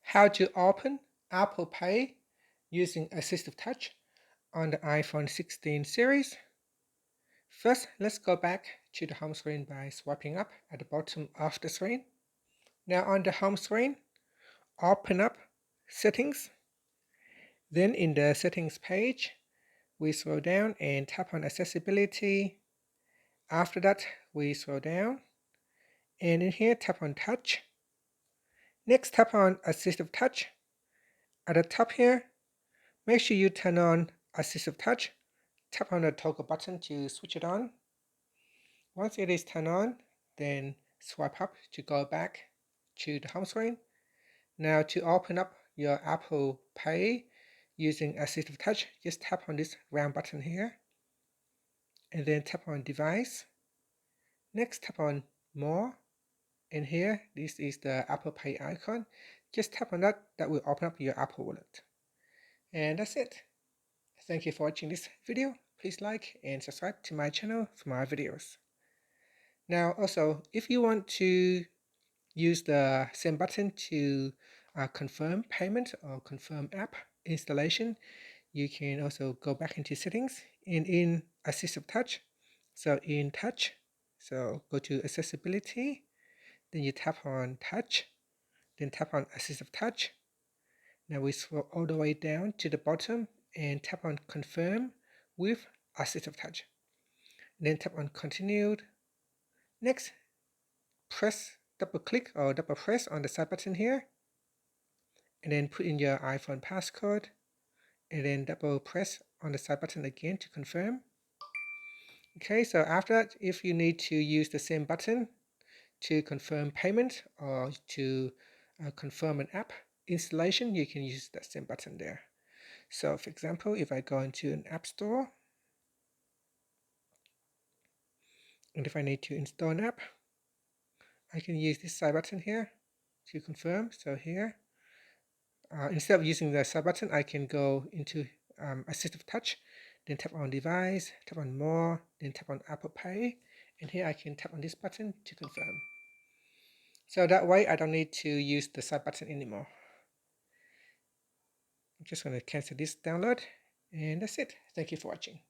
how to open Apple Pay using AssistiveTouch on the iPhone 16 series. First, let's go back to the home screen by swiping up at the bottom of the screen. Now on the home screen, open up Settings. Then in the Settings page, we scroll down and tap on Accessibility. After that, we scroll down and in here tap on Touch. Next, tap on AssistiveTouch. At the top here, make sure you turn on AssistiveTouch. Tap on the toggle button to switch it on. Once it is turned on, then swipe up to go back to the home screen. Now to open up your Apple Pay using AssistiveTouch, just tap on this round button here and then tap on Device. Next, tap on More, and here this is the Apple Pay icon. Just tap on that. That will open up your Apple Wallet. And that's it. Thank you for watching this video. Please like and subscribe to my channel for more videos. Now also, if you want to use the same button to confirm payment or confirm app installation, you can also go back into settings and in AssistiveTouch. So in Touch, so go to Accessibility, then you tap on Touch, then tap on AssistiveTouch. Now we scroll all the way down to the bottom and tap on Confirm with AssistiveTouch. Then tap on Continued. Next, double click or double press on the side button here, and then put in your iPhone passcode, and then double press on the side button again to confirm. Okay, so after that, if you need to use the same button to confirm payment or to confirm an app installation, you can use that same button there. So for example, if I go into an app store, and if I need to install an app, I can use this side button here to confirm. So here, instead of using the side button, I can go into AssistiveTouch, then tap on Device, tap on More, then tap on Apple Pay, and here I can tap on this button to confirm. So that way I don't need to use the side button anymore. I'm just going to cancel this download, and that's it. Thank you for watching.